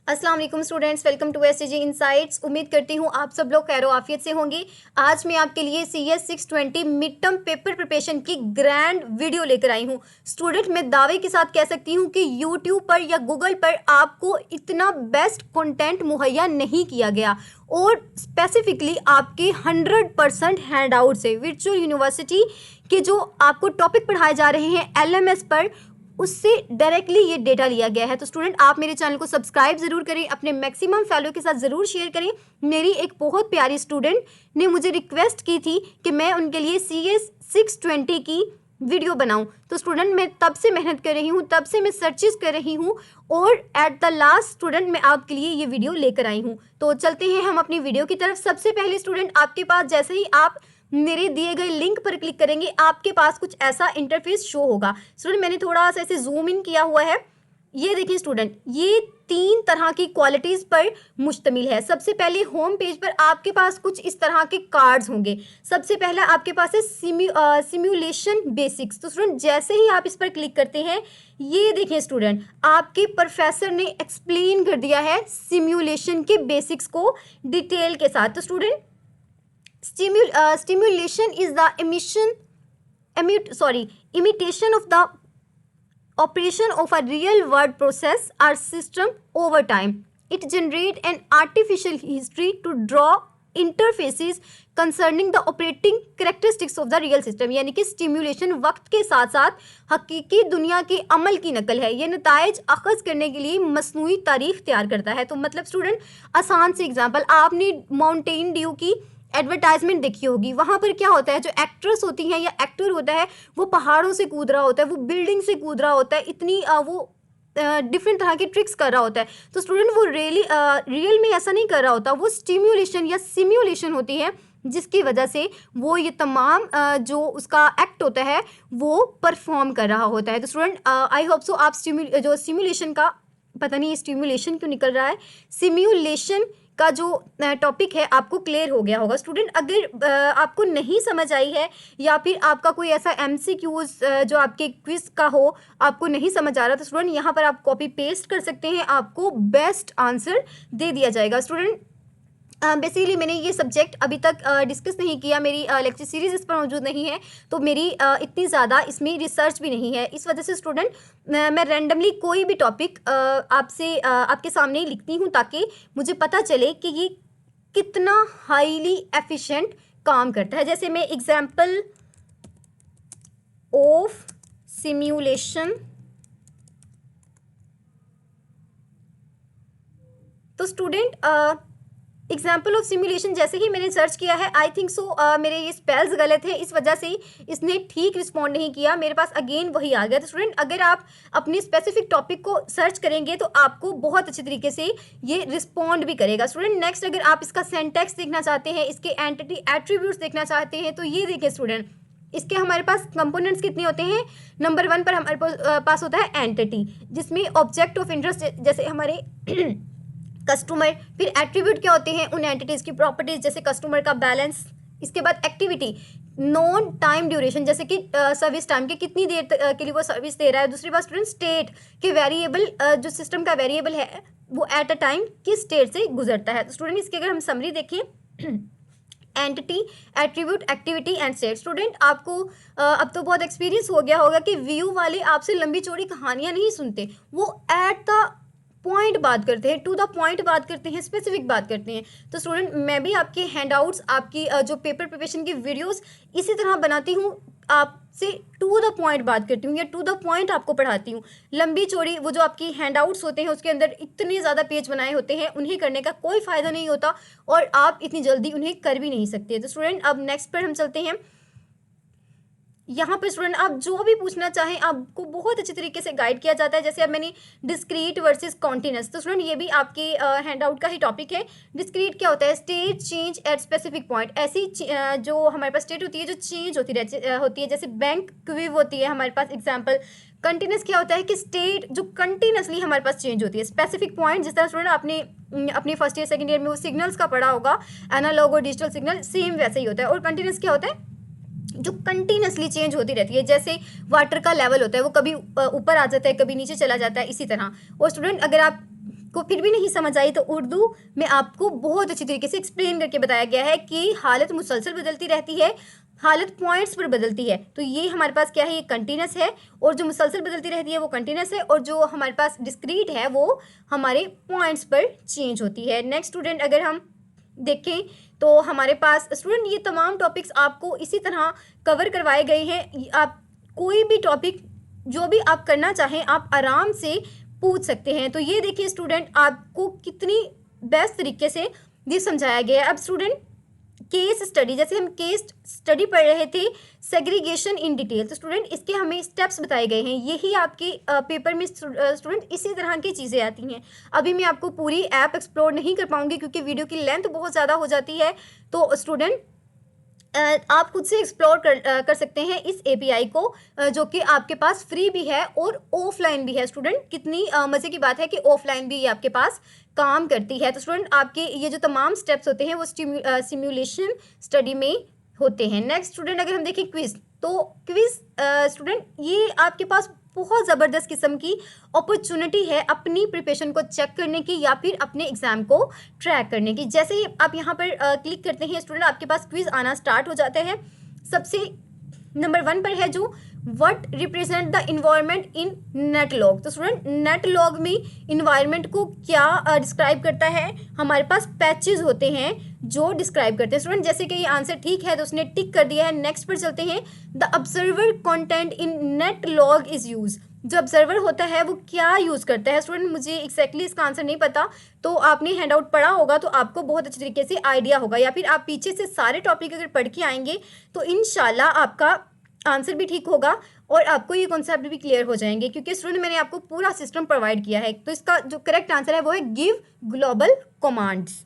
अस्सलाम वालेकुम students, welcome to STG insights. उम्मीद करती हूँ आप सब लोग खैर आफियत से होंगे। आज मैं आपके लिए CS 620 mid term paper preparation की ग्रैंड वीडियो लेकर आई हूँ। स्टूडेंट, मैं दावे के साथ कह सकती हूँ कि यूट्यूब पर या गूगल पर आपको इतना बेस्ट कंटेंट मुहैया नहीं किया गया और स्पेसिफिकली आपके 100% हैंड आउट से वर्चुअल यूनिवर्सिटी के जो आपको टॉपिक पढ़ाए जा रहे हैं LMS पर, उससे डायरेक्टली ये डेटा लिया गया है। तो स्टूडेंट, आप मेरे चैनल को सब्सक्राइब ज़रूर करें, अपने मैक्सिमम फैलो के साथ ज़रूर शेयर करें। मेरी एक बहुत प्यारी स्टूडेंट ने मुझे रिक्वेस्ट की थी कि मैं उनके लिए CS 620 की वीडियो बनाऊं। तो स्टूडेंट, मैं तब से मेहनत कर रही हूं, तब से मैं सर्चेस कर रही हूं और एट द लास्ट स्टूडेंट मैं आपके लिए ये वीडियो लेकर आई हूं। तो चलते हैं हम अपनी वीडियो की तरफ। सबसे पहले स्टूडेंट, आपके पास जैसे ही आप मेरे दिए गए लिंक पर क्लिक करेंगे आपके पास कुछ ऐसा इंटरफेस शो होगा। स्टूडेंट, मैंने थोड़ा सा ऐसे जूम इन किया हुआ है। ये देखिए स्टूडेंट, ये 3 तरह की क्वालिटीज़ पर मुश्तमिल है। सबसे पहले होम पेज पर आपके पास कुछ इस तरह के कार्ड्स होंगे। सबसे पहला आपके पास है सिम्युलेशन बेसिक्स। तो स्टूडेंट, जैसे ही आप इस पर क्लिक करते हैं, ये देखिए स्टूडेंट, आपके प्रोफेसर ने एक्सप्लेन कर दिया है सिम्युलेशन के बेसिक्स को डिटेल के साथ। तो student, stimulation is the imitation of the operation of a real world process or system over time. It generates an artificial history to draw interfaces concerning the operating characteristics of the real system। यानी कि stimulation वक्त के साथ साथ हकीकी दुनिया के अमल की नकल है। ये नताइज अखज़ करने के लिए मसनूई तारीख तैयार करता है। तो मतलब स्टूडेंट, आसान से एग्जाम्पल, आपने माउंटेन ड्यू की एडवर्टाइजमेंट देखी होगी। वहाँ पर क्या होता है, जो एक्ट्रेस होती हैं या एक्टर होता है, वो पहाड़ों से कूद रहा होता है, वो बिल्डिंग से कूद रहा होता है, इतनी वो डिफरेंट तरह की ट्रिक्स कर रहा होता है। तो स्टूडेंट, वो रियल में ऐसा नहीं कर रहा होता, वो स्टिम्युलेशन या सिम्युलेशन होती है जिसकी वजह से वो ये तमाम जो उसका एक्ट होता है वो परफॉर्म कर रहा होता है। तो स्टूडेंट, आई होप सो आप जो सिम्युलेशन का, पता नहीं स्टिम्युलेशन क्यों निकल रहा है, सिम्युलेशन का जो टॉपिक है आपको क्लियर हो गया होगा। स्टूडेंट, अगर आपको नहीं समझ आई है या फिर आपका कोई ऐसा MCQs जो आपके क्विज का हो आपको नहीं समझ आ रहा, तो स्टूडेंट यहाँ पर आप कॉपी पेस्ट कर सकते हैं, आपको बेस्ट आंसर दे दिया जाएगा। स्टूडेंट, बेसिकली मैंने ये सब्जेक्ट अभी तक डिस्कस नहीं किया, मेरी लेक्चर सीरीज इस पर मौजूद नहीं है, तो मेरी इतनी ज़्यादा इसमें रिसर्च भी नहीं है। इस वजह से स्टूडेंट, मैं रैंडमली कोई भी टॉपिक आपके सामने लिखती हूँ ताकि मुझे पता चले कि ये कितना हाईली एफिशिएंट काम करता है। जैसे मैं एग्जाम्पल ऑफ सिम्युलेशन, तो स्टूडेंट एग्जाम्पल ऑफ सिम्युलेशन जैसे ही मैंने सर्च किया है, आई थिंक सो मेरे ये स्पेल्स गलत है, इस वजह से इसने ठीक रिस्पॉन्ड नहीं किया, मेरे पास अगेन वही आ गया। तो स्टूडेंट, अगर आप अपने स्पेसिफिक टॉपिक को सर्च करेंगे तो आपको बहुत अच्छे तरीके से ये रिस्पॉन्ड भी करेगा। स्टूडेंट, नेक्स्ट, अगर आप इसका सेंटेक्स देखना चाहते हैं, इसके एंटिटी एट्रीब्यूट्स देखना चाहते हैं, तो ये देखिए स्टूडेंट, इसके हमारे पास कंपोनेंट्स कितने होते हैं। नंबर 1 पर हमारे पास होता है एंटिटी, जिसमें ऑब्जेक्ट ऑफ इंटरेस्ट जैसे हमारे कस्टमर, फिर एट्रीब्यूट क्या होते हैं उन एंटिटीज़ की प्रॉपर्टीज जैसे कस्टमर का बैलेंस। इसके बाद एक्टिविटी, नॉन टाइम ड्यूरेशन जैसे कि सर्विस टाइम के कितनी देर के लिए वो सर्विस दे रहा है। दूसरी बात स्टूडेंट, स्टेट के वेरिएबल, जो सिस्टम का वेरिएबल है वो एट अ टाइम किस स्टेट से गुजरता है। तो स्टूडेंट, इसकी अगर हम समरी देखें, entity, attribute, activity and state. Student, आपको अब तो बहुत एक्सपीरियंस हो गया होगा कि व्यू वाले आपसे लंबी चौड़ी कहानियाँ नहीं सुनते, वो एट द पॉइंट बात करते हैं, टू द पॉइंट बात करते हैं, स्पेसिफिक बात करते हैं। तो स्टूडेंट, मैं भी आपके हैंडआउट्स, आपकी जो पेपर प्रिपरेशन की वीडियोस इसी तरह बनाती हूँ, आपसे टू द पॉइंट बात करती हूँ या टू द पॉइंट आपको पढ़ाती हूँ। लंबी चौड़ी वो जो आपकी हैंडआउट्स होते हैं उसके अंदर इतने ज़्यादा पेज बनाए होते हैं, उन्हें करने का कोई फ़ायदा नहीं होता और आप इतनी जल्दी उन्हें कर भी नहीं सकते। तो स्टूडेंट, अब नेक्स्ट पर हम चलते हैं। यहाँ पर स्टूडेंट, आप जो भी पूछना चाहें आपको बहुत अच्छे तरीके से गाइड किया जाता है। जैसे अब मैंने डिस्क्रीट वर्सेस कॉन्टिन्यूस, तो स्टूडेंट ये भी आपके हैंडआउट का ही टॉपिक है। डिस्क्रीट क्या होता है, state change at specific point, ऐसी जो हमारे पास स्टेट होती है जो चेंज होती है, जैसे बैंक क्विव होती है हमारे पास एग्जाम्पल। कंटिन्यूस क्या होता है कि स्टेट जो कंटिन्यूसली हमारे पास चेंज होती है। स्पेसिफिक पॉइंट, जिस तरह स्टूडेंट आपने अपने फर्स्ट ईयर सेकंड ईयर में वो सिग्नल्स का पढ़ा होगा, एनालॉग और डिजिटल सिग्नल, सेम वैसे ही होता है। और कंटिन्यूस क्या होता है, जो कंटिन्यूसली चेंज होती रहती है, जैसे वाटर का लेवल होता है वो कभी ऊपर आ जाता है, कभी नीचे चला जाता है, इसी तरह। और स्टूडेंट, अगर आप को फिर भी नहीं समझ आई तो उर्दू में आपको बहुत अच्छी तरीके से एक्सप्लेन करके बताया गया है कि हालत मुसलसल बदलती रहती है, हालत पॉइंट्स पर बदलती है। तो ये हमारे पास क्या है, ये कंटिन्यूस है, और जो मुसलसल बदलती रहती है वो कंटिन्यूस है, और जो हमारे पास डिस्क्रीट है वो हमारे पॉइंट्स पर चेंज होती है। नेक्स्ट स्टूडेंट अगर हम देखें तो हमारे पास स्टूडेंट ये तमाम टॉपिक्स आपको इसी तरह कवर करवाए गए हैं। आप कोई भी टॉपिक जो भी आप करना चाहें आप आराम से पूछ सकते हैं। तो ये देखिए स्टूडेंट आपको कितनी बेस्ट तरीके से ये समझाया गया है। अब स्टूडेंट केस स्टडी, जैसे हम केस स्टडी पढ़ रहे थे सेग्रीगेशन इन डिटेल, तो स्टूडेंट इसके हमें स्टेप्स बताए गए हैं। यही आपके पेपर में स्टूडेंट इसी तरह की चीज़ें आती हैं। अभी मैं आपको पूरी ऐप एक्सप्लोर नहीं कर पाऊंगी क्योंकि वीडियो की लेंथ बहुत ज़्यादा हो जाती है। तो स्टूडेंट आप खुद से एक्सप्लोर कर सकते हैं इस एपीआई को, जो कि आपके पास फ्री भी है और ऑफलाइन भी है। स्टूडेंट कितनी मज़े की बात है कि ऑफलाइन भी ये आपके पास काम करती है। तो स्टूडेंट आपके ये जो तमाम स्टेप्स होते हैं वो सिमुलेशन स्टडी में होते हैं। नेक्स्ट स्टूडेंट अगर हम देखें क्विज, तो क्विज स्टूडेंट ये आपके पास बहुत ज़बरदस्त किस्म की अपॉर्चुनिटी है अपनी प्रिपरेशन को चेक करने की या फिर अपने एग्ज़ाम को ट्रैक करने की। जैसे ही आप यहाँ पर क्लिक करते हैं स्टूडेंट आपके पास क्विज़ आना स्टार्ट हो जाता है। सबसे नंबर 1 पर है जो what represent the environment in NetLogo. तो स्टूडेंट नेटलॉग में इन्वायरमेंट को क्या डिस्क्राइब करता है, हमारे पास पैचेस होते हैं जो डिस्क्राइब करते हैं। स्टूडेंट जैसे कि ये आंसर ठीक है तो उसने टिक कर दिया है। नेक्स्ट पर चलते हैं, the observer content in NetLogo is use. जो ऑब्जर्वर होता है वो क्या यूज़ करता है। स्टूडेंट मुझे एक्जैक्टली इसका आंसर नहीं पता, तो आपने हैंड आउट पढ़ा होगा तो आपको बहुत अच्छी तरीके से आइडिया होगा, या फिर आप पीछे से सारे टॉपिक अगर पढ़ के आएंगे तो इंशाल्लाह आपका आंसर भी ठीक होगा और आपको ये कॉन्सेप्ट भी क्लियर हो जाएंगे, क्योंकि स्टूडेंट मैंने आपको पूरा सिस्टम प्रोवाइड किया है। तो इसका जो करेक्ट आंसर है वो है गिव ग्लोबल कमांड्स।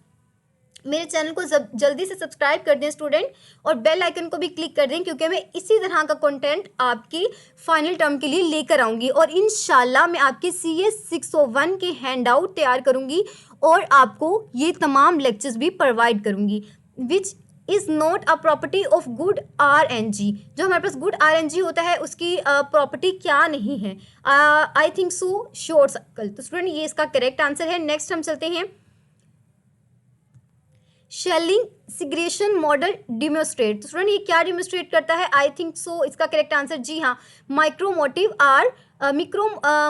मेरे चैनल को जल्दी से सब्सक्राइब कर दें स्टूडेंट, और बेल आइकन को भी क्लिक कर दें, क्योंकि मैं इसी तरह का कंटेंट आपकी फाइनल टर्म के लिए लेकर आऊँगी। और इंशाल्लाह मैं आपके CS 601 के हैंड आउट तैयार करूँगी और आपको ये तमाम लेक्चर्स भी प्रोवाइड करूँगी, which is not a property of good RNG। जो हमारे पास गुड RNG होता है उसकी प्रॉपर्टी क्या नहीं है, आई थिंक सो शॉर्ट सर्कल। तो स्टूडेंट ये इसका करेक्ट आंसर है। नेक्स्ट हम चलते हैं, शेलिंग सिग्रेशन मॉडल डिमोस्ट्रेट। तो स्टूडेंट ये क्या डिमोस्ट्रेट करता है, आई थिंक सो इसका करेक्ट आंसर जी हाँ, micro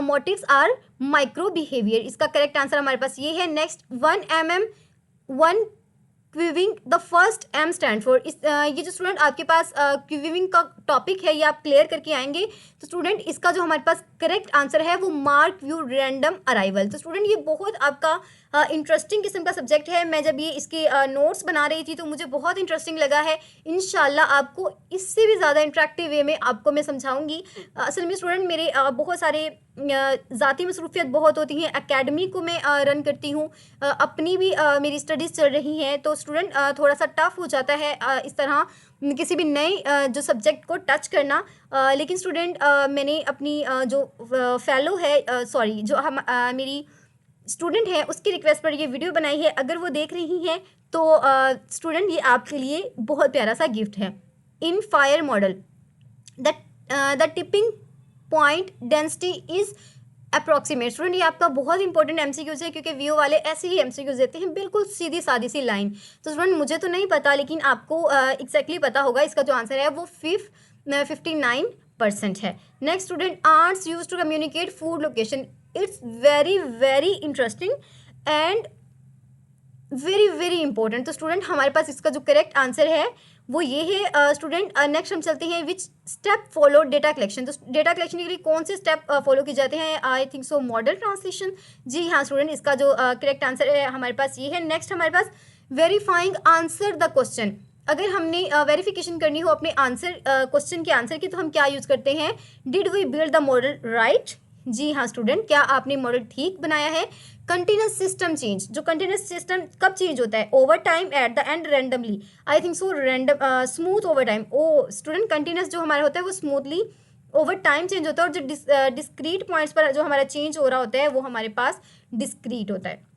motives are micro behaviour. इसका करेक्ट आंसर हमारे पास ये है। नेक्स्ट 1 mm 1 क्विविंग, the first M stand for. ये जो स्टूडेंट आपके पास क्विविंग का टॉपिक है ये आप क्लियर करके आएंगे। तो स्टूडेंट इसका जो हमारे पास करेक्ट आंसर है वो मार्क व्यू रैंडम अराइवल। तो स्टूडेंट ये बहुत आपका इंटरेस्टिंग किस्म का सब्जेक्ट है। मैं जब ये इसके नोट्स बना रही थी तो मुझे बहुत इंटरेस्टिंग लगा है। इंशाल्लाह आपको इससे भी ज़्यादा इंटरेक्टिव वे में आपको मैं समझाऊंगी। असल में स्टूडेंट मेरे बहुत सारे ज़ाती मसरूफियत बहुत होती हैं, एकेडमी को मैं रन करती हूँ, अपनी भी मेरी स्टडीज़ चल रही हैं, तो स्टूडेंट थोड़ा सा टफ हो जाता है इस तरह किसी भी नए जो सब्जेक्ट को टच करना। लेकिन स्टूडेंट मैंने अपनी जो फेलो है सॉरी जो हम मेरी स्टूडेंट है उसकी रिक्वेस्ट पर ये वीडियो बनाई है। अगर वो देख रही हैं तो स्टूडेंट ये आपके लिए बहुत प्यारा सा गिफ्ट है। In fire model the tipping point density is approximate. Student ये आपका बहुत इंपॉर्टेंट MCQs है, क्योंकि वीओ वाले ऐसे ही MCQs देते हैं, बिल्कुल सीधी सादी सी लाइन। तो स्टूडेंट मुझे तो नहीं पता लेकिन आपको एग्जैक्टली पता होगा। इसका जो आंसर है वो 59% है। Next student, ants use to communicate food location. It's very very interesting and very very important. तो स्टूडेंट हमारे पास इसका जो करेक्ट आंसर है वो ये है। स्टूडेंट नेक्स्ट हम चलते हैं, which step follow data collection. तो डेटा कलेक्शन के लिए कौन से स्टेप फॉलो किए जाते हैं, I think so model translation. जी हाँ स्टूडेंट, इसका जो करेक्ट आंसर है हमारे पास ये है। नेक्स्ट हमारे पास वेरीफाइंग आंसर द क्वेश्चन। अगर हमने वेरिफिकेशन करनी हो अपने आंसर क्वेश्चन के आंसर की तो हम क्या यूज़ करते हैं, did we build the model right. जी हाँ स्टूडेंट, क्या आपने मॉडल ठीक बनाया है। कंटिन्यूस सिस्टम चेंज, जो कंटिन्यूस सिस्टम कब चेंज होता है, over time, at the end, randomly. I think so random smooth over time. ओ स्टूडेंट कंटिन्यूस जो हमारा होता है वो स्मूथली ओवर टाइम चेंज होता है, और जो डिस्क्रीट पॉइंट्स पर जो हमारा चेंज हो रहा होता है वो हमारे पास डिस्क्रीट होता है।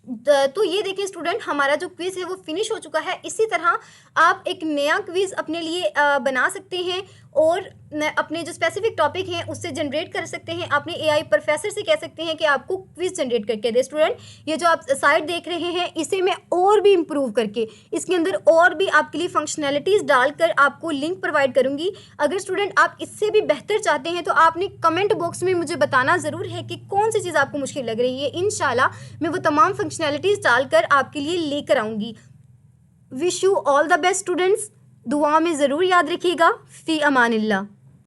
तो ये देखिए स्टूडेंट, हमारा जो क्विज़ है वो फिनिश हो चुका है। इसी तरह आप एक नया क्विज़ अपने लिए बना सकते हैं और अपने जो स्पेसिफिक टॉपिक हैं उससे जनरेट कर सकते हैं। अपने एआई प्रोफेसर से कह सकते हैं कि आपको क्विज़ जनरेट करके दे। स्टूडेंट, ये जो आप साइट देख रहे हैं इसे मैं और भी इम्प्रूव करके इसके अंदर और भी आपके लिए फंक्शनैलिटीज़ डालकर आपको लिंक प्रोवाइड करूँगी। अगर स्टूडेंट आप इससे भी बेहतर चाहते हैं तो आपने कमेंट बॉक्स में मुझे बताना ज़रूर है कि कौन सी चीज़ आपको मुश्किल लग रही है। इंशाल्लाह मैं वो तमाम फंक्शनैलिटीज़ डालकर आपके लिए लेकर आऊँगी। Wish you all the best students. दुआ में ज़रूर याद रखिएगा। फ़ी अमानिल्लाह।